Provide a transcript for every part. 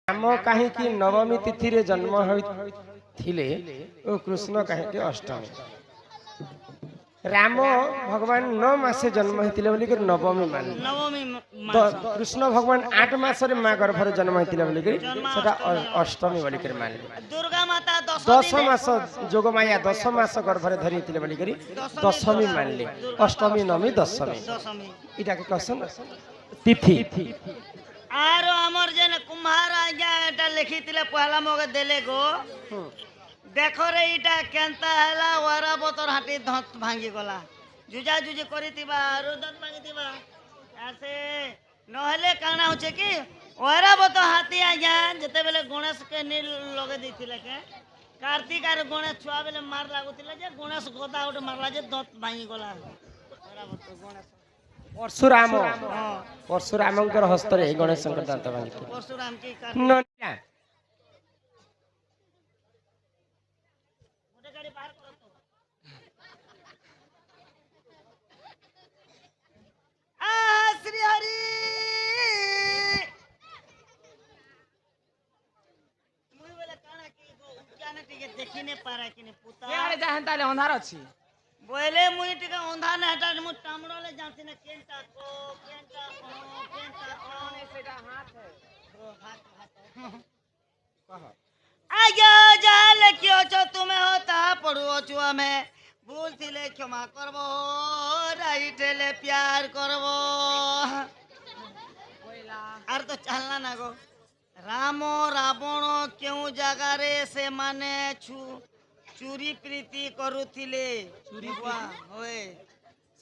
राम कहीं नवमी तिथि रे जन्म होइथिले ओ कृष्ण कहीं अष्टमी। राम भगवान 9 मासे जन्म होइथिले बोली कर नवमी मान। कृष्ण भगवान 8 मास रे मां गर्भ रे जन्म होइथिले बोली कर सेटा अष्टमी बोली कर मान। दुर्गा माता 10 मास जोग माया 10 मास गर्भ रे धरि होइथिले बोली कर दशमी मानले। अष्टमी नवमी दशमी इटा के क्वेश्चन तिथि आरो हमर जेन कुम्हार आज्ञा एटा लिखितिले पहला मगे देले गो देखो रे इटा केनता हला वारा बोतर हाटी धत भांगी गला जुजा जुजी करितिबा आरो दत भांगीतिबा ऐसे नहले काना होचे कि वारा बोतर हाथी आज्ञा जते बेले गणेश के नील लगे दिथिले के कार्तिक आरो गणेश छुआ बेले मार लागुतिले जे गणेश गोदा उठे मारला जे दत भांगी गला वारा बोतर गणेश परशुराम परशुराम हस्त रे गणेश शंकर दांत भांगी परशुराम की श्री हरि मुई बोले काना की उद्यान टिके देखि ने पारा कि ने पुता यार जाहन ताले अंधार अछि बोले मुई टिके अंधार ने हटा मु टामड़ोले जाति ने केनटा को ने सेटा हाथ है हाथ कह आज्ञा जाल क्यों छ तुम्हें होता पड़ो छुआ में भूल थिले क्षमा करबो राइटेले प्यार करबो आर तो चलना ना गो राम रावण क्यों जगह रे से माने चूरी प्रीति करुथिले चूरी बुआ होए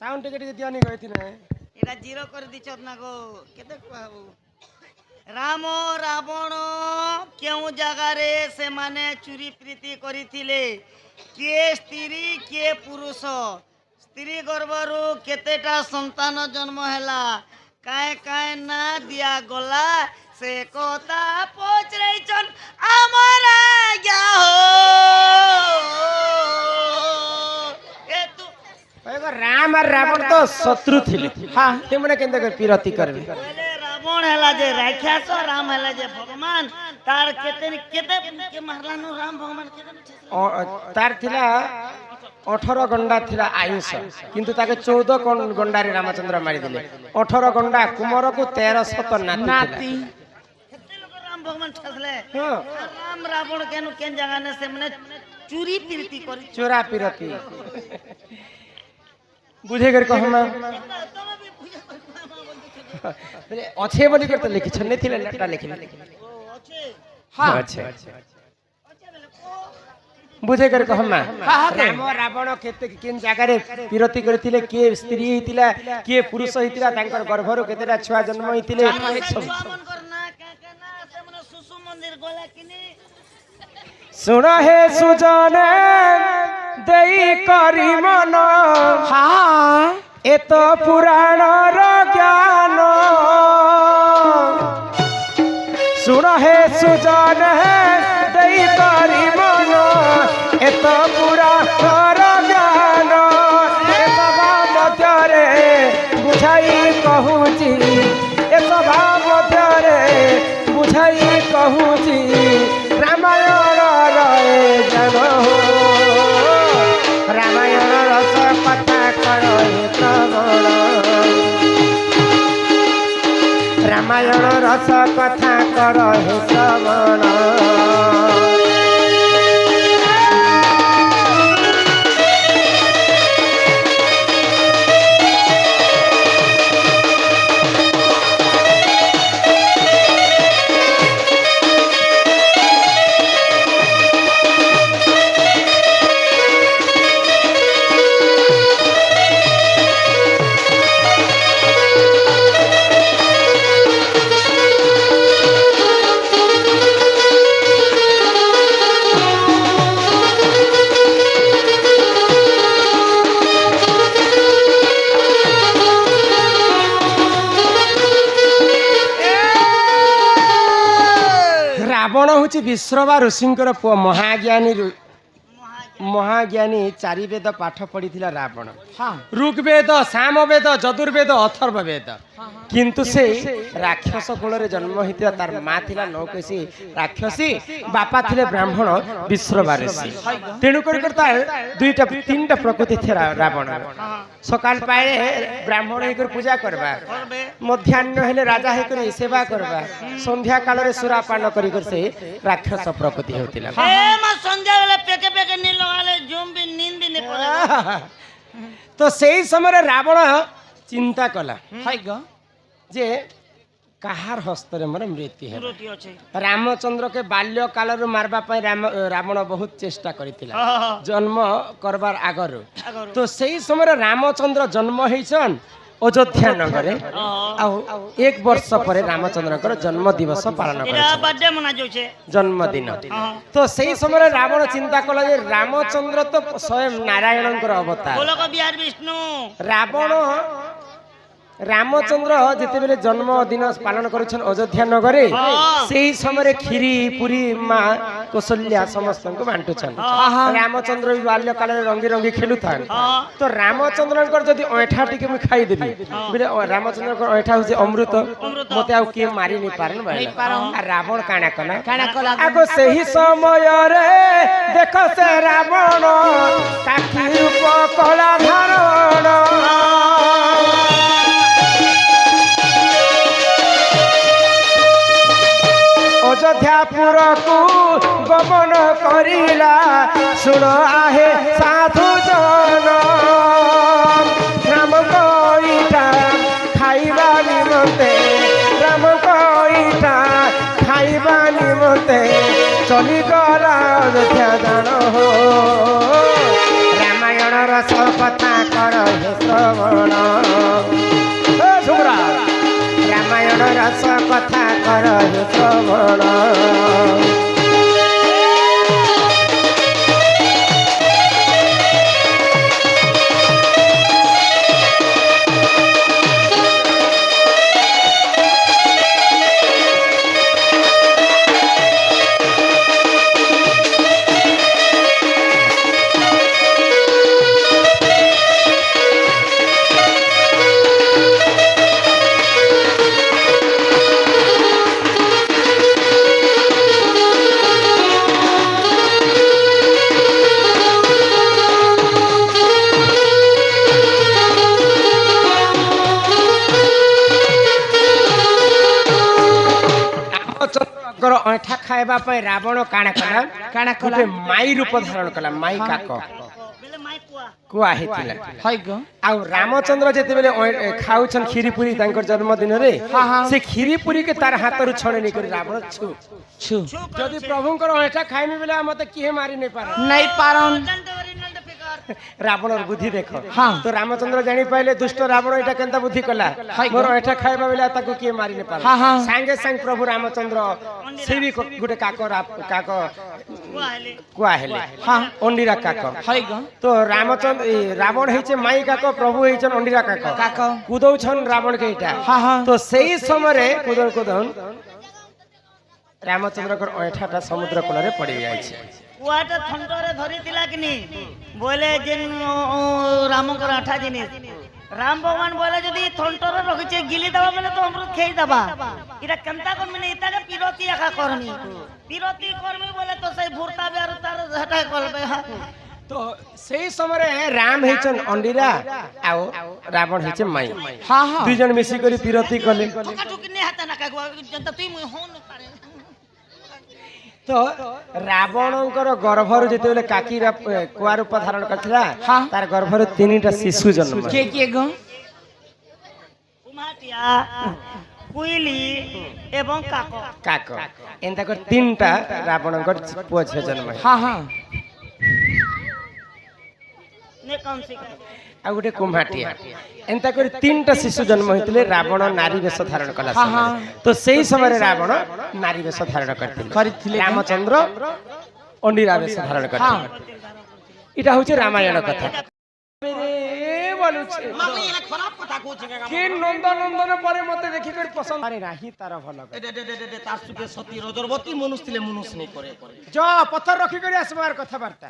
साउंड टिके टिके दियानी गइथिने एटा जीरो कर दिछत ना गो केते कहबो राम रावण क्यों जगह रे से माने चूरी प्रीति करिथिले के स्त्री के पुरुष स्त्री गर्भरु केतेटा संतान जन्म हैला काय काय ना दिया गला से कोता पहुंच रही चन हमारा क्या हो ए तू राम और रावण तो शत्रु थिले हां ते मने केंदे कर पिरती करबे पहले रावण हैला जे राक्षस राम हैला जे भगवान तार केते के मारला नु राम भगवान केते तार थिला 18 गंडा थिला आयुष किंतु ताके 14 गंडा रे रामचंद्र मारी दिले 18 गंडा कुमार को 1300 नाती केते लोग राम भगवान ठसले हां राम रावण केनु केन जगह ने से मने चोरी प्रीति करी चोरा पिरती बुझे कर कहमा अच्छे बोली कर तो लिखि छन्ने थिले लटा लिखिले अच्छे हां अच्छे बुझे कर कहमा राम रावण केते किन जागा रे पिरती करथिले के स्त्री हितिला के पुरुष हितिला तांकर गर्भरो केतेटा छुआ जन्म हितिले मन करना ना से मने सुसु मंदिर गोला किनी सुन हे सुजने देई करी मन हां ए तो पुराण रो ज्ञान सुन हे सुजने देई करी मन ए तो पुराण रो ज्ञान ए सभा मध्यरे बुझाई कहूची ए सभा मध्यरे बुझाई कहूची रामायण रे जन हो रामायण रस कथा करो श्रवण रामायण रस कथा करो श्रवण रावण हूँ विश्रवा ऋषिंकर पुआ महाज्ञानी ମହାଜ୍ଞାନୀ ଚାରି ବେଦ ପାଠ ପଢିଥିଲା ରାବଣ ହଁ ଋଗ୍ବେଦ ସାମବେଦ ଯଦୁର୍ବେଦ ଅଥର୍ବ ବେଦ କିନ୍ତୁ ସେ ରାକ୍ଷସ କୁଳରେ ଜନ୍ମ ହେଇଥିଲା ତାର ମା ଥିଲା ନୌକେଶୀ ରାକ୍ଷସୀ ବାପା ଥିଲେ ବ୍ରାହ୍ମଣ ବିଶ୍ରବାରସୀ ତେଣୁ କରି ତାର ଦୁଇଟା ତିନିଟା ପ୍ରକୃତି ଥିଲା ରାବଣ ସକାଳ ପାଇଲେ ବ୍ରାହ୍ମଣ ହେଇକରି ପୂଜା କରବା করবে ମଧ୍ୟାହ୍ନ ହେଲେ ରାଜା ହେଇକରି ସେବା କରବା ସନ୍ଧ୍ୟା କାଳରେ ସୁରାପାନ କରି ସେ ରାକ୍ଷସ ପ୍ରକୃତି ହେଉଥିଲା এ মা সন্ধ্যা বেলা পেকে পেকে নীল লাগালে জুম বি নিন বি নে পড়ে তো সেই সমୟରେ ରାବଣ ଚିନ୍ତା କଲା হাই গো ଯେ କାହାର ହସ୍ତରେ ମୋର ମୃତ୍ୟୁ ହେବ রুটি আছে ରାମଚନ୍ଦ୍ରକେ ବାଲ୍ୟ କାଳରୁ ମାରବା ପାଇଁ ରାବଣ ବହୁତ ଚେଷ୍ଟା କରିଥିଲା ଜନ୍ମ କରବାର ଆଗରୁ আগর ତ ସେଇ ସମୟରେ ରାମଚନ୍ଦ୍ର ଜନ୍ମ ହେଇଛନ୍ ଅଯୋଧ୍ୟା ନଗରରେ ଆଉ ଏକ ବର୍ଷ ପରେ ରାମଚନ୍ଦ୍ରଙ୍କର ଜନ୍ମ ଦିବସ ପାଳନ এটা କରିଛନ୍ତି বার্থডে মনা যাচ্ছে ଜନ୍ମଦିନ হ্যাঁ ତ ସେଇ ସମୟରେ ରାବଣ ଚିନ୍ତା କଲା ଯେ ରାମଚନ୍ଦ୍ର ତ ସ୍ୱୟଂ ନାରାୟଣଙ୍କର ଅବତାର গোলক বিহার বিষ্ণু ରାବଣ ରାମଚନ୍ଦ୍ର ଯେତେବେଳେ ଜନ୍ମଦିନ ପାଳନ କରୁଛନ୍ ଅଯୋଧ୍ୟା ନଗରରେ ସେଇ ସମୟରେ କ୍ଷୀରି ପୁରୀ ମା କୌଶଲ୍ୟା ସମସ୍ତଙ୍କୁ ବାଣ୍ଟୁଛନ୍ ରାମଚନ୍ଦ୍ର ବି ବାଲ୍ୟ କାଳରେ ରଙ୍ଗି ରଙ୍ଗି ଖେଲୁଥାନ୍ ତ ରାମଚନ୍ଦ୍ରଙ୍କର ଯଦି ଅଇଠା ଟିକେ ମୁଁ ଖାଇଦେବି ବୋଲେ ରାମଚନ୍ଦ୍ରଙ୍କର ଅଇଠା ହଉଛି ଅମୃତ ମତେ ଆଉ କିଏ ମାରି ନି ପାରନ୍ ରାବଣ କାଣା କଲା ଆଗ ସେହି ସମୟରେ ଦେଖ ସେ ରାବଣ କାଠି ରୂପ କଳା ଧାରଣ ଅଯୋଧ୍ୟାପୁରକୁ ଗମନ କରିଲା ଶୁଣ ଆହେ ସାଧୁ ଜନ ରାମଙ୍କ ଇଟା ଖାଇବା ନିମନ୍ତେ ରାମଙ୍କ ଇଟା ଖାଇବା ନିମନ୍ତେ ଚଲିଗଲା ଅଯୋଧ୍ୟା ଦାନ ହୋ ରାମାୟଣର ରସ କଥା କର ହେ ଶ୍ରବଣ ରାମାୟଣ ରସ କଥା କର ହେ ଶ୍ରବଣ ଅଇଠା ଖାଇବା ପାଇଁ ରାବଣ କାଣା କଲା ଗୋଟେ ମାଇ ରୂପ ଧାରଣ କଲା ମାଇ କାକ বেলে মাই কুয়া କୁଆ ହେଇଥିଲା হাই গো ଆଉ ରାମଚନ୍ଦ୍ର ଯେତେବେଳେ ଖାଉଛନ୍ କ୍ଷୀରି ପୁରୀ ତାଙ୍କର ଜନ୍ମଦିନରେ ସେ କ୍ଷୀରି ପୁରୀକେ ତାର ହାତରୁ ଛଡ଼େଇ ନେଇକରି ରାବଣ ଛୁ ছু ଯଦି ପ୍ରଭୁଙ୍କର ଅଇଠା ଖାଇମି ବେଲେ ମତେ କିଏ ମାରି ନେଇ ପାରେ নাই পারন দন্ত করি নন্দ ফিকর ରାବଣର ବୁଦ୍ଧି ଦେଖ ହଁ। ତ ରାମଚନ୍ଦ୍ର ଜାଣି ପାଇଲେ ଦୁଷ୍ଟ ରାବଣ ଏଇଟା କେନ୍ତା ବୁଦ୍ଧି କଲା ମୋର ଏଇଟା ଖାଇବା ବେଲେ ତାକୁ କିଏ ମାରି ନ ପାରେ ହଁ, ହଁ। ସାଙ୍ଗେ ସାଙ୍ଗେ ପ୍ରଭୁ ରାମଚନ୍ଦ୍ର ସେ ବି ଗୋଟେ କାକ কুয়া হেলে କୁଆ ହେଲେ ଅଣ୍ଡିରା କାକ হাই গো ତ ରାମଚନ୍ଦ୍ର ରାବଣ ହେଇଛେ ମାଇ କାକ ପ୍ରଭୁ ହେଇଛନ୍ ଅଣ୍ଡିରା କାକ কাক କୁଦଉଛନ୍ ରାବଣ କେ ଏଇଟା ତ ସେଇ ସମୟରେ କୁଦଉନ୍ ରାମଚନ୍ଦ୍ରଙ୍କର ଅଇଠାଟା ସମୁଦ୍ର କୂଳରେ ପଡି ଯାଇଛି কুয়াটা থন্টরে ধরিଥିଲା কিনি বলে যে রামଙ୍କର আঠা জিনিস রাম ভগবান বলে যদি থন্টরে রখিছে গিলি দেবা বলে তো অমৃত খেয়ে দেবা এটা কেনতা করবি না এটাকে পিরতি একা করমি পিরতি করমি বলে তো সেই ভুরতা বে আর তার হেটা করবে তো সেই সমୟରେ ରାମ ହେଇଛନ୍ ଅଣ୍ଡିରା ଆଉ ରାବଣ ହେଇଛେ ମାଇ হ্যাঁ হ্যাঁ দুই জন মিশি করে বিরতি কলে ঠকা ঠুকি নে হাতে না কাগু জনতা তুই মুই হন পারে তো রাবণଙ୍କର গর্ভରୁ ଯେତେବେଳେ କାକି କୁଆ ରୂପ ଧାରଣ କରିଥିଲା ତାର ଗର୍ଭରୁ ତିନିଟା ଶିଶୁ ଜନ୍ମ কে কে গো কুমাটিয়া কুইলি এবং কাক କାକ ଏନ୍ତା କରି ତିନିଟା ରାବଣଙ୍କର ପୁଅ ଝିଅ ଜନ୍ମ ହେଇଛି। হ্যাঁ হ্যাঁ নে কৌশিক ଆଉ ଗୋଟେ କୁମ୍ଭାଟିଆ ଏନ୍ତା କରି ତିନିଟା ଶିଶୁ ଜନ୍ମ ହେଇଥିଲେ ରାବଣ ନାରୀ ବେଶ ଧାରଣ କଲା ସମୟରେ। ତ ସେଇ ସମୟରେ ରାବଣ ନାରୀ ବେଶ ଧାରଣ କରିଥିଲେ କରିଥିଲେ। ରାମଚନ୍ଦ୍ର ଅଣ୍ଡିରା ବେଶ ଧାରଣ କରିଥିଲେ ଏଇଟା ହଉଛି ରାମାୟଣ କଥା মামি এলা খারাপ কথা কইছে কে କି ନନ୍ଦନନ୍ଦନ ପରେ ମତେ ଦେଖିକରି ପସନ୍ଦ ଆରେ ନାହିଁ ତାର ଭଲ তার সুখে সতী রজরবতী মনুষ ଥିଲେ মনুষ নেই করে ଯ ପଥର ରଖିକରି ଆସିବାର କଥାବାର୍ତ୍ତା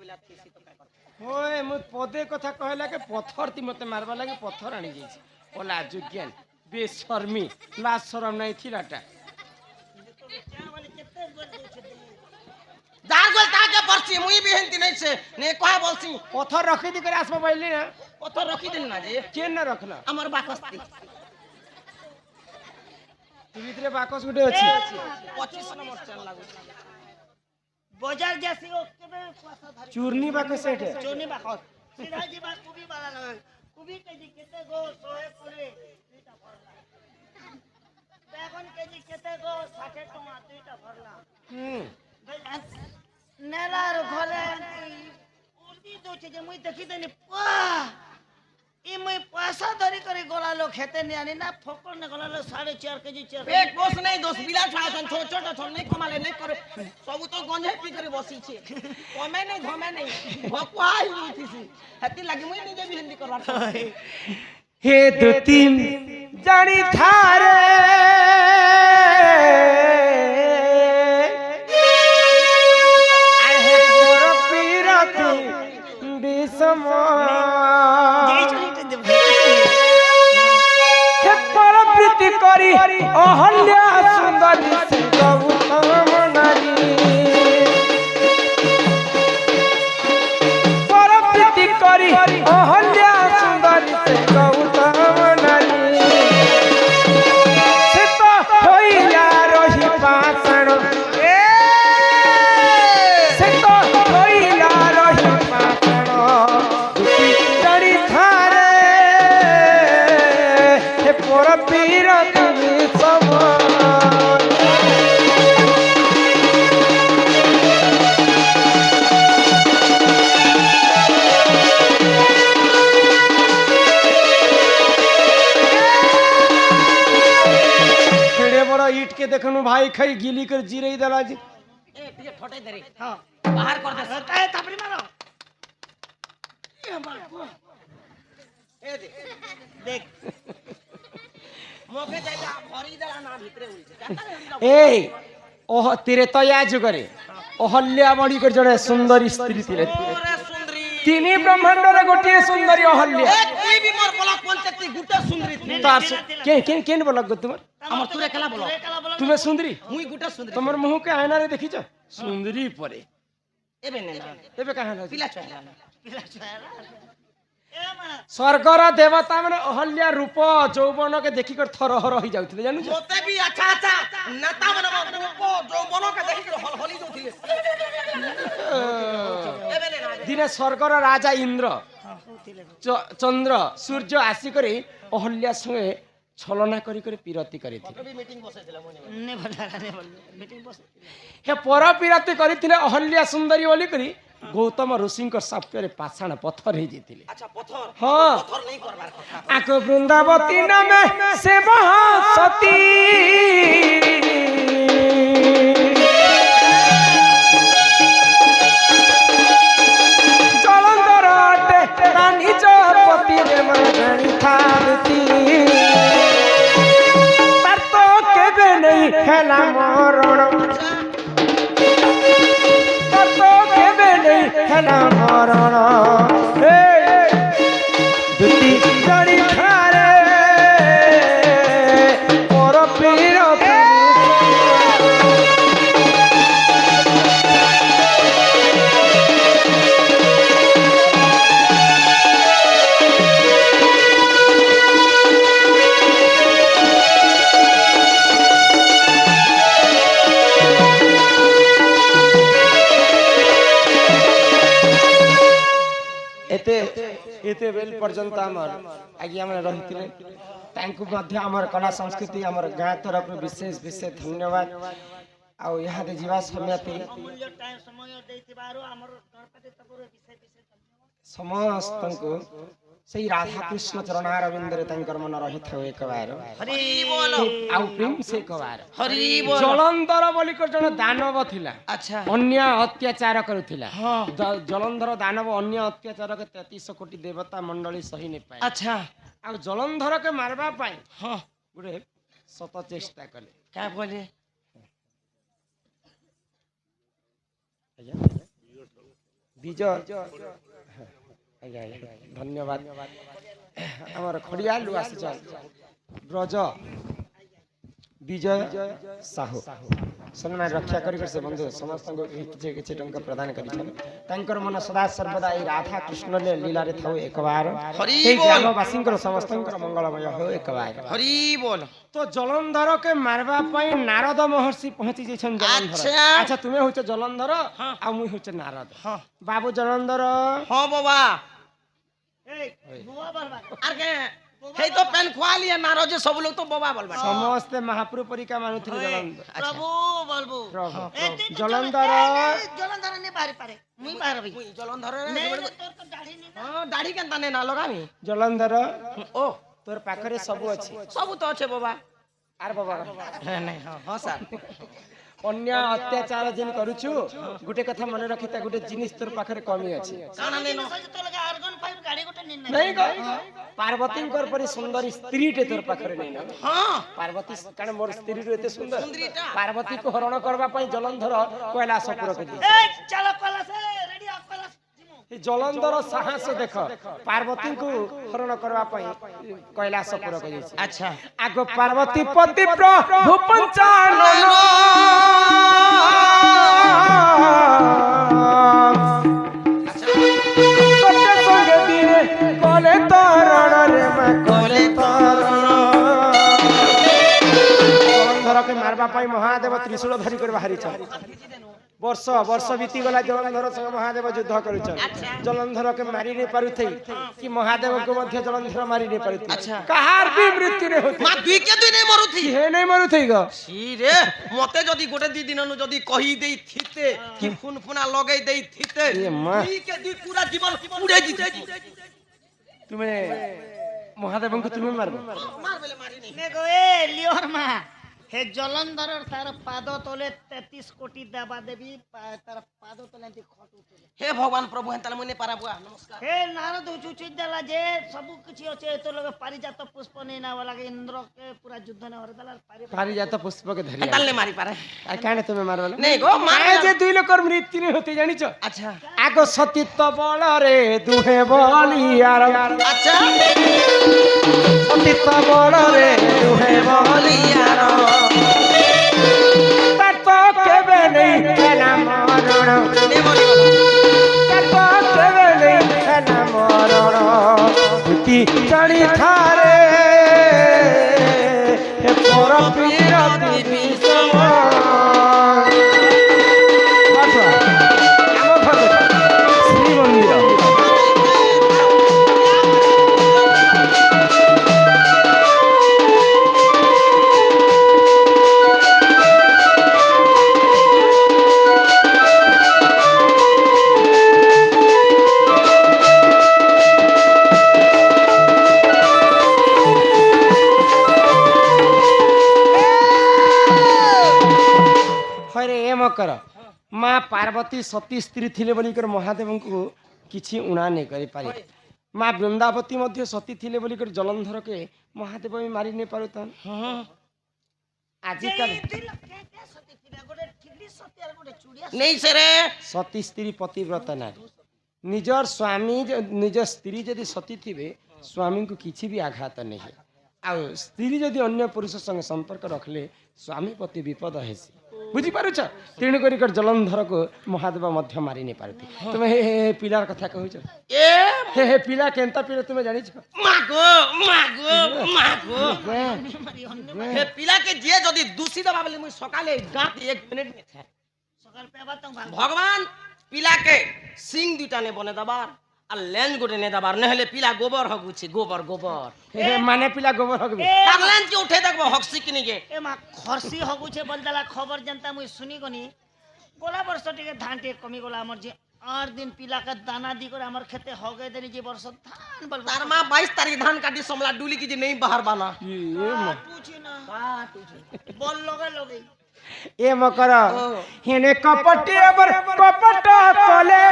ओए मु पदे कथा कहला के पत्थर ती मते मारबा लागे पत्थर आनी जाइछि ओला जुज्ञान बेशर्मी लाज शरम नहीं थिलाटा जार गोल ताके परसी मुई भी हेंती नहीं से ने कहा बोलसी पत्थर रखी दी करे आसमा बैली ना पत्थर रखी देल ना जे केन ना रखला हमर बाकस्ती तू भीतरे बाकस गुटे अछि 25 नंबर चल लागू बाजार जैसी ओ केबे पासा धरी चूरनी बाकस सेठे चोनी बाखस सीधा जी बात कुबी वाला न कुबी केजी केते गो 100 करे दुईटा भरला बैगन केजी केते गो 60 टका दुईटा भरला नेलार घरे उर्दी दोचे जे मुई देखि देनी वाह ई मुई पैसा धरी करे गोला लोग खेते नहीं आनी ना फोकड़ ने गोला लोग 4.5 केजी चर पेट पोस नहीं दोस्त बिला छा छन छोट छोट छन नहीं कमाले नहीं करे सब तो गंजे पी करे बसी छे कमे नहीं धमे नहीं भकुआई हुई थी हती लगी मुई निजे भी हिंदी करवा हे दो तीन जानी थारे अरे मोर पीरती बिसमा हे परप्रीति करी अहल्या सुंदरी से गौतम नारी परप्रीति करी अहल्या सुंदरी से गौतम नारी से तो होइला रही पाषाण से तो होइला रही पाषाण जड़ी थारे हे परपीर तुमी समान खेड़े बड़ा ईट के देखनु भाई खाई गिली कर जीरे दला जी ए टिके ठोटे दे रे हां बाहर कर दे ए तापरी मारो ए देख मोके जाइला भरी देला ना भितरे उई ए ओह तेरे तया जुगरे अहल्या बड़ी कर जड़े सुंदरी स्त्री तिले ओरे सुंदरी तिनी ब्रह्मांड रे गोटिए सुंदरी अहल्या ए कोई भी मोर ब्लॉक पंचायत गुटे सुंदरी थी तार के केन केन बोलक गो तुमर हमर तुरे कला बोलो तुम्हें सुंदरी मुई गुटे सुंदरी तुमर मुंह के आईना रे देखिछ सुंदरी परे एबे ने ना एबे कहां ना पिला छला पिला छाला ए मा स्वर्गर देवता माने अहल्या रूप यौवन के देखि कर थरहर होई जाउथिले जानू मोते भी अच्छा अच्छा नेता बनबा को जो बनो के देखि के हलहली जोथिले एबे ने ना दिने स्वर्गर राजा इंद्र चंद्र सूर्य आसी करे अहल्या संगे छलना करी करे पीरती करिथिले भी मीटिंग बसेथिला मोने ने बोला ने बोल मीटिंग बस हे पर पीरती करिथिले अहल्या सुंदरी बोली करी गौतम ऋषि साप्य पाषाण पत्थर ही जीतिले अच्छा पत्थर हाँ पत्थर नहीं करबार कथा आको वृंदावती नामे से सती जलंधर अटे रानी चपति रे मन जानी थारती तार तो केबे नहीं हेला मरण तार तो केबे नहीं हेला मरण दुती जड़ी खारे और पीर एते एते बेल पर्यंत आमर आगे हम रहिथिले तांकु मध्य हमर कला संस्कृति हमर गाँ तरफ विशेष विशेष धन्यवाद आ यहाँ दे जीवा समिति अमूल्य टाइम समय देथिबारो हमर गणपति तपुर विषय विषय समस्त को सही राधा कृष्ण चरणारविंद रे तांकर मन रहिथ एक बार हरि बोल आ प्रेम से एक बार हरि बोल जलंधर बोली कर जण दानव थिला अच्छा अन्य अत्याचार करुथिला जलंधर दानव अन्य अत्याचार के 33 कोटी देवता मंडली सही नै पाए अच्छा आ जलंधर के मारबा पाई हां गुडे सत चेष्टा कले क्या बोले बीज आज्ञा धन्यवाद आमर खड़ियालू आसीचन ब्रज विजय साहू सम्मान रक्षा कर से बंधु समस्त किसी टंका प्रदान कर मन सदा सर्वदा राधा कृष्ण ने लीला रे थाउ एक बार ग्रामवासी समस्त मंगलमय हो एक बार हरि बोल तो जलंधर के मारवा पाई नारद महर्षि पहुंची जैछन जलंधर अच्छा तुम्हें होछ जलंधर आ मुई होछ नारद बाबू जलंधर हां बाबा ए बुआ बलबा आर के हे तो पेन खुआ लिया नारद सब लोग तो बाबा बोलबा समस्त महाप्रभु परिका मानुथिल जलंधर प्रभु बोलबो प्रभु जलंधर जलंधर ने बाहर पारे मुई बाहर भी जलंधर नहीं तोर तो दाढ़ी नहीं हां दाढ़ी केनता ने ना लगामी जलंधर ओ तोर पाखरे सब अछि सब तो अच्छे बाबा आर बाबा नहीं हां सर अन्य अत्याचार जिन करूछु गुटे कथा मन रखिता गुटे जिनिस तोर पाखरे कमी अछि काना ने तो लगा आर्गन फाइव गाड़ी गोटे नहीं नहीं गो पार्वती कर परी सुंदर स्त्री टे तोर पाखरे नहीं ना हां पार्वती कारण मोर स्त्री रे एते सुंदर सुंदरीटा। पार्वती को हरण करबा पई जलंधर कैलाशपुर के दी ए चलो कला से रेडी अप कला जलंधर साहस देख पार्वती को हरण करबा पई कैलाशपुर के दी अच्छा आगो पार्वती पति प्रभु पंचानन संगे संगे दिने कोले तरण रे मैं कोले तरण जलंधर के मारबा पाई महादेव त्रिशूल धरि कर बाहरी छ वर्ष वर्ष बीती गला जलंधर संग महादेव युद्ध करूछ जलंधर के मारी नहीं पारुथई कि महादेव को मध्य जलंधर मारी नहीं पारुथई अच्छा कहार भी मृत्यु नहीं होती मा दुई के दुई नहीं मरुथी हे नहीं मरुथई ग सी रे मते जदी गोटे दी दिन जदी कहि देई थिते कि फुन फुना लगई देई थिते ये मां दुई के दुई पूरा जीवन उड़े जीते तुम्हें महादेव को तुम्हें मारबो मार बेले मारी नहीं ने गो ए लियोर मा हे जलंधर तार पाद तले 33 कोटी देवा देवी तार पाद तले खट उठे हे भगवान प्रभु हेतल मने पारा बुआ नमस्कार हे नारद चुचि देला जे सब किछि अछि तो लोग पारिजात पुष्प नै ना वाला इंद्र के पूरा युद्ध ने हर देला पारी जात पुष्प के धरिया हेतल ने मारी पारे आ काने तुम्हें मारबो नहीं गो मार जे दुई लोकर मृत्यु नहीं होती जानिछ अच्छा आगो सतीत्व बल रे दुहे बलियार अच्छा सतीत्व बल रे दुहे बलियार तत्व केबे नहीं खेला मरण ने मरी गलो तत्व केबे नहीं खेला मरण भूति जानी थारे हे पर पीरति विषम अच्छा आम घर श्री मंदिर कर माँ पार्वती सती स्त्री थिले बोली कर महादेव को किछि उणा नहीं करि पारि माँ वृंदावती मध्य सती थिले बोली कर जलंधर के महादेव भी मारी नहीं पारुतन आजिकल नहीं से रे सती स्त्री पतिव्रता नारी निजर स्वामी निज स्त्री यदि सती थिबे स्वामी को किछि भी आघात नहीं आ स्त्री यदि अन्य पुरुष संग संपर्क रखले स्वामी पति विपद हेसी बुझी पारुछ तेणु करी कर जलंधर को महादेव मध्य मारी नहीं पारती तुम हे पिलार कथा कहूछ ए हे पिला केनता पिला तुम जानि छ मागो मागो मागो हे पिला के जे जदी दूषित बाबले मुई सकाले गात 1 मिनट में था सकाल पे बात भगवान पिला के सिंग दुटा ने बने दबार आ लेंज गोटे ने दबार नहले पिला गोबर हगुछि गोबर गोबर हे माने पिला गोबर हगबे पागलान के उठे देखबो हक्सी किनी के ए मा खरसी हगुछे बलदला खबर जनता मुई सुनी गनी गोला वर्ष टिके धान टे कमी गोला हमर जे 8 दिन पिला का दाना दी कर हमर खेते हगे देनी जे वर्ष धान बल तार मां 22 तारीख धान काटी समला डुली की जे नहीं बाहर बाना ये म पूछी ना बोल लगे लगे ए मकर हेने कपटी अबर कपट तले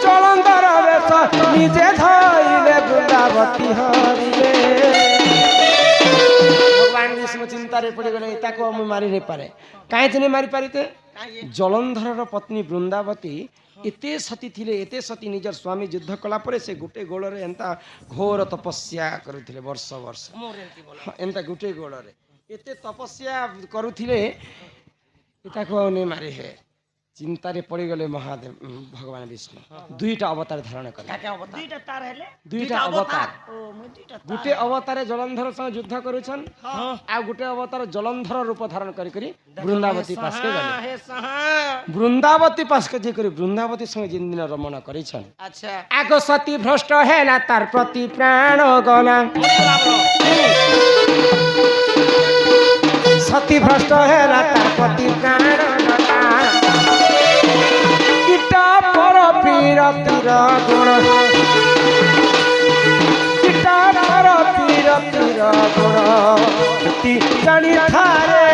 जलंधर बेस निजे धइले वृंदावती हरिले भगवान विष्णु चिंता ଚିନ୍ତାରେ ପଡ଼ିଗଲେ ତାକୁ ମୁଁ ମାରି ନାଇଁ ପାରେ କାହିଁକି ନାଇଁ ମାରି ପାରିତେ ଜଳନ୍ଧରର ପତ୍ନୀ ବୃନ୍ଦାବତୀ ଏତେ ସତୀ ଥିଲେ ଏତେ ସତୀ ନିଜର ସ୍ୱାମୀ ଯୁଦ୍ଧ କଲା ପରେ ସେ ଗୋଟେ ଗୋଳରେ ଏନ୍ତା ଘୋର ତପସ୍ୟା କରୁଥିଲେ ବର୍ଷ ବର୍ଷ ଏନ୍ତା ଗୋଟେ ଗୋଳରେ ଏତେ ତପସ୍ୟା କରୁଥିଲେ ତାକୁ ଆଉ ନେଇ ମାରି ହେ ଚିନ୍ତାରେ ପଡ଼ିଗଲେ ମହାଦେବ ଭଗବାନ ବିଷ୍ଣୁ ଦୁଇଟା ଅବତାର ଧାରଣ କଲେ ଦୁଇଟା ତାର ହେଲେ ଦୁଇଟା ଅବତାର ଓ ମୁଁ ଦୁଇଟା ଗୋଟେ ଅବତାର ଜଳନ୍ଧର ସହ ଯୁଦ୍ଧ କରୁଛନ୍ ଆଉ ଗୋଟେ ଅବତାର ଜଳନ୍ଧର ରୂପ ଧାରଣ କରି ବୃନ୍ଦାବତୀ ପାଶକେ ଗଲେ ବୃନ୍ଦାବତୀ ପାଶକେ ଯେ କରି ବୃନ୍ଦାବତୀ ସଙ୍ଗେ ଯେନ୍ ଦିନ ରମଣ କରିଛନ୍ আচ্ছা ଆଗ ସତୀ ଭ୍ରଷ୍ଟ ହେଲା ତାର ପ୍ରତି ପ୍ରାଣ ଗଲା ସତୀ ଭ୍ରଷ୍ଟ ହେଲା ତାର ପ୍ରତି ପ୍ରାଣ ଗଲା କିଟା ପର ପୀରତିର ଗୁଣ କିଟା ପର ପୀରତିର ଗୁଣ ଜାଣି ଥାରେ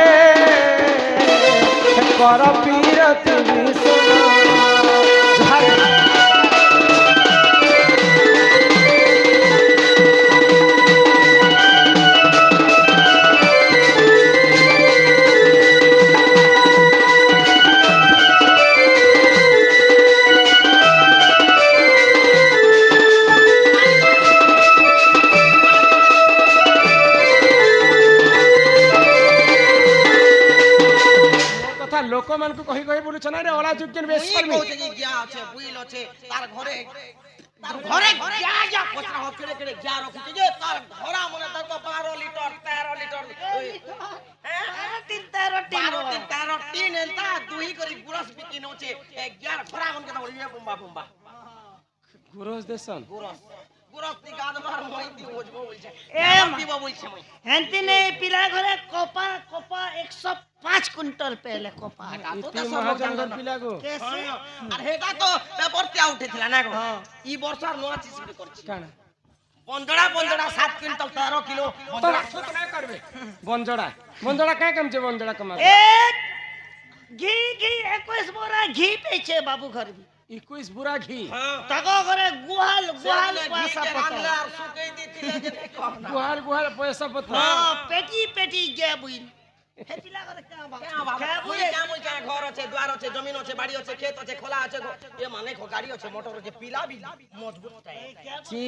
ପର ପୀରତି ବିଷୟ ଲୋକମାନଙ୍କୁ କହି କହି ବୁଲୁଛ ନା ରେ ଅଳା ଯୁଗ୍ୟନ ବେଶ ମୁଇ କହୁଛେ ଯେ ଗିয়া আছে বুইল আছে তার ঘরে গিয়া গিয়া পচা হচ্ছে কেড়ে গিয়া রখিছে যে তার ঘরা মনে তার 12 লিটার 13 লিটার তিন তেরো টিন 13 টিন এন্তা দুই করি গুরস বিকি নছে গিয়ার ঘরা মন কেটা বলিয়ে বুম্বা বুম্বা গুরস দেশন গুরস তি গাদ মার মইতি ওজবো বলছে দিব বলছে মই হেন্তি নে পিলা ঘরে কপা কপা 105 কুইন্টাল পেলে কপা ইতি মহাজঙ্গল পিলাগো কেসে আর হেটা তো পেপরতে উঠেছিলা না গো ই বর্ষার নোয়া চিসি করছি কানা বঞ্জড়া 7 কুইন্টাল 13 কিলো তোরা ছোট না করবে বঞ্জড়া বঞ্জড়া কাই কাম যে বঞ্জড়া কমা এ ঘি 21 बोरा ঘি পেছে বাবু ঘর 21 বুড়া ঘি তাগো ঘরে গুহাল পয়সা পত্র আর সুকেই দিতিলে যে কম না গুহাল গুহাল পয়সা পত্র পেটি পেটি গে বুইল হে পিলা ঘরে কা বাবা মুই ঘর আছে দ্বার আছে জমিন আছে বাড়ি আছে ক্ষেত আছে খোলা আছে এ মানে গাড়ি আছে মোটর আছে পিলা বি মজবুত টাই জি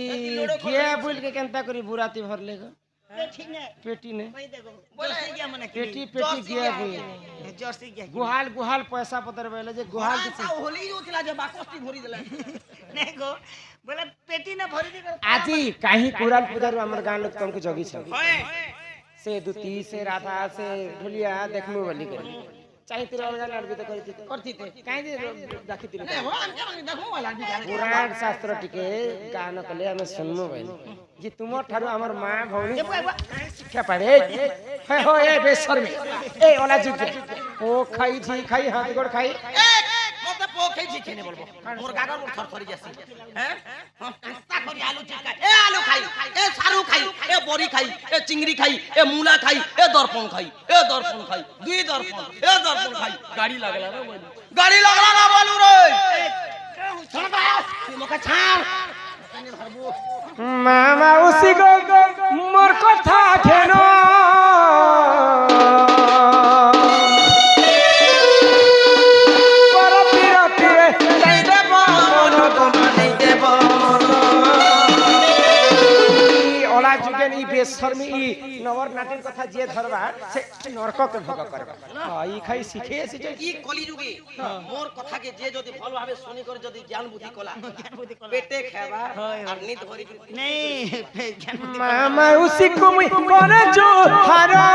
কে বুল के केनता करी बुराती भरले गो পেটি নে पेटी ने কই দেখো জর্সি গিয়া মানে पेटी पेटी गया बुल জর্সি গিয়া गुहाल गुहाल पैसा पत्र बेले जे गुहाल তা হোলি উঠিলা যে বাকস্তি ভরি দিলে নে গো বলে পেটি না ভরি দি আজি काहे कुराल पूजा रो हमर गां लोग तुमको जगी छ হয় से दुती से राधा से ढोलिया देखमु बोली करी चाहे तेरे अलगा लड़बी तो करती काहे जे राखी तिले हो हम के देखो वाला भी पुराण शास्त्र टिके गान कले हम सुनमु भाई जी तुम ठारू हमर मां भौनी शिक्षा पढ़े हे हो ए बेशर्म ए ओला जुग ओ खाई जी खाई हाथ गोड़ खाई মতে পোখে জিখেনে বলবো মোর গাগর মোর থরথরি যাসি হ্যাঁ কাস্তা করি আলু চিকা এ আলু খাই এ সারু খাই এ বড়ি খাই এ চিংড়ি খাই এ মুলা খাই এ দর্পণ খাই দুই দর্পণ এ দর্পণ খাই গাড়ি লাগলা না বলু রে চল বাস মোকে ছাড় मामा उसी को मोर कथा खेनो पर पिरती नहीं देब मन तमा नहीं देब ओला जुगेन ई बेशर्मी ई नवर नाटक कथा जे धरबा से नरक के भोग करबा ई खाई শিখে এসেছে ই কলি যুগে মোর কথাকে যে যদি ভালো ভাবে শুনি করে যদি জ্ঞান বুদ্ধি কলা পেটে খাবা আর নিদ ভরি नहीं मामा उसी को मुई करे जो हरा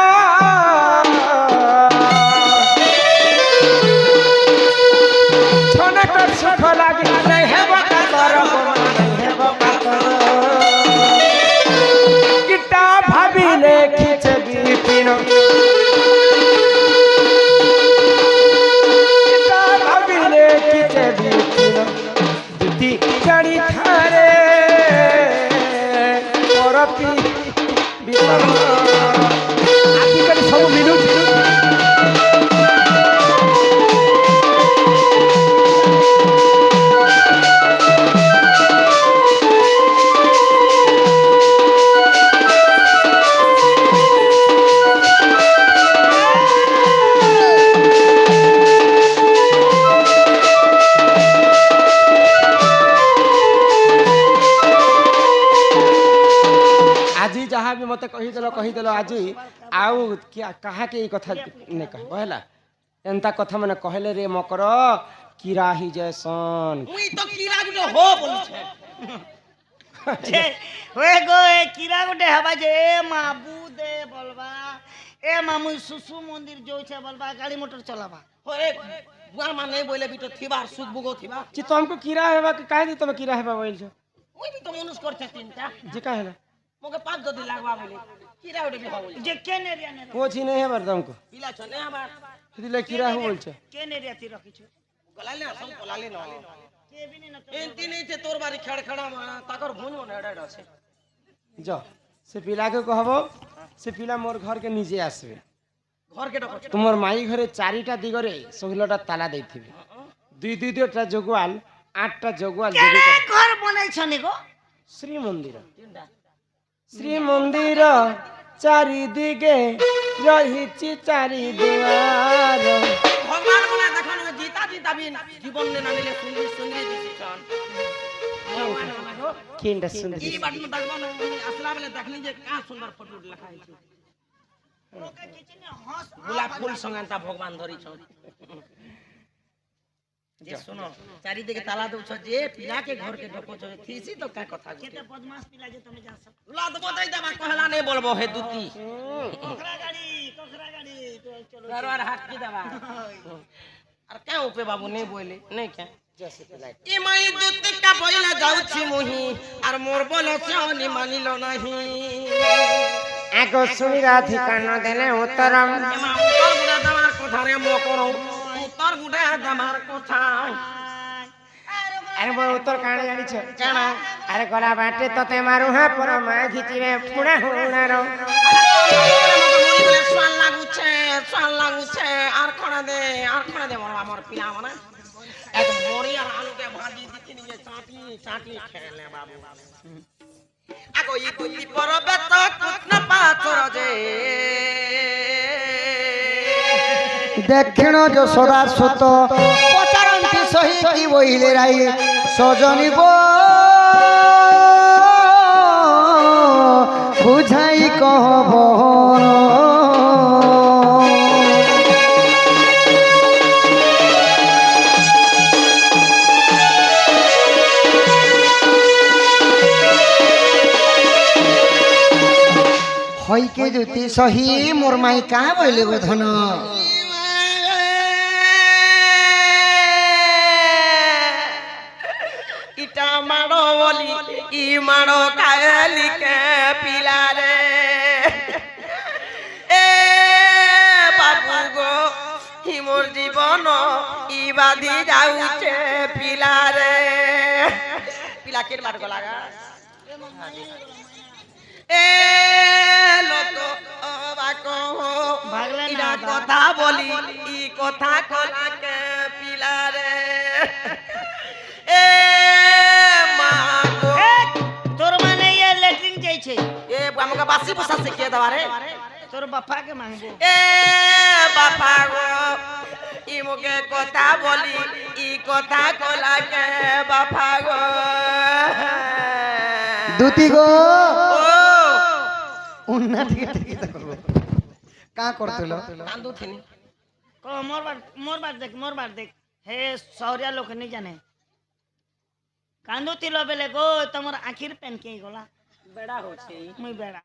छने कर सुख लागी नहीं है बका कर नहीं है बका कर किटा भाभी ले खींच बीपिन किटा भाभी ले खींच बीपिन दुती जानी थारे परपी बितम आजिकल सब मिलू আজি যাହା ବି ମତେ କହିଦେଲ ଆଜି ଆଉ କାହା କେ ଏଇ କଥା ନେ କହିବ ହେଲା ଏନ୍ତା କଥା ମାନେ କହିଲେ ରେ ମକର କିରା ହି ଜैसन মুই তো কিরা গুলো হো বলছে যে ওয়ে গো এ কিরা গোটে হবা যে এ মাবু দে বলবা এ মামু সুসু মন্দির যাইছে বলবা গাড়ি মোটর চলাবা ওরে বুয়া মানে বলে বিটো থিবার সুখ বুগো থিবা যে तुमको किरा हेबा के काहे दी तमे किरा हेबा बोल छ মুই বি তো মনুষ করছে তিনটা जे का हेला মগে 5 যদি লাগবা বলে কিরা ওটা বি হবো যে কেন এরিয়া নে कोची नहीं हेबर तुमको পিলা চলে আমার दिले किरा हो बोल छ কেন এরিয়া তি রাখিছো গলালে না সব গলালে না কে বিনি না এন তিন এইতে তোর বাড়ি খেড়খড়া তাকর ভুন মনে এডা আছে जा से पिला के कहबो से पिला मोर घर के नीचे आसबे ঘর কেটা করছে तुमर माई घरे चारिटा दिगरे 16टा ताला देथिबे दुई दुईटा जगवाल 8टा जगवाल কেন जगी ঘর বানাইছ নি গো श्री मंदिर তিনটা श्री मंदिर चारि दिगे रहिछि चारि दुआर ভগবান বলে দেখুন জিতা জিতা বিন জীবন নে না নিলে সুন্দর সুন্দর দিছিছন किंडा सुंदर ई बाटन দেখবো না আসলা বলে দেখলি যে কা সুন্দর ফটো লেখা আছে ওকে কিছু নে হস গোলাপ ফুল সঙ্গান্তা ভগবান ধরিছ যে শুনো চারিদিকে তালা দউছ যে পিলাকে ঘরকে ঢোকছ থিসি তো কা কথা কেতে বদমাস পিলা যে তুমি জানছ লা তো বতাই দেবা কহলা নেই বলবো হে দুতি কোখরা গাড়ি তো চলো দরবার হাত কি দেবা আর কে উপে বাবু নেই বইলে নেই কে ই মাই দুতি কা বইলা যাউছি মুহি আর মোর বলছ নি মানিল নাহি आगो सुनी राधिका न देले उत्तरम এমা উত্তর গুড়া দেবার কথা রে মো করো উত্তর গুড়া দেবার কথা अरे वो उत्तर काणे जानी छ केना अरे गला बाटे तते मारू हा पर मा घिचिबे पुणा हुणा रो स्वाल लाଗୁছে আর খড়া দে আমার পিলা মানে এক মরি আর আলুকে ভাজি দিতে নিয়ে চাটি খেলে বাবু আগো ই দুটি পরবে তো কুতন পাথর যে दक्षिण যশোদা সুত পচারন্তি সহি কি বইলে রাই সজনী গো বুঝাই কহব হইকে যদি সহি মোর মাই কা বইলে গো ধন ইটা মাড়ো বলি ই মাড়ো কালিকে পিলারে এ বাবু গো ই মোর জীবন ই বাধি যাউছে পিলারে পিলা কেট বার গলাগা এ লোক বাক ভাগলে ইরা না কথা বলি ই কথা কলাকে পিলারে এ মা গো তোর মানে ये लेटरिन যাইছে এ আমাকে বাসি পোষা শিখিয়ে দেবা রে তোর বাপা কে মাংবো এ বাপা গো ই মুখে কথা বলি ই কথা কলাকে বাপা গো দুতি গো ও উন্না ঠিক ঠিক করবো কা করতেল কান্দু থিনি ক মোর বার দেখ হে সৌরিয়া লোক নি জানে কান্দুতিল বেলে গো তোমার আখির পেন কে গলা বেড়া হচ্ছে মুই বেড়া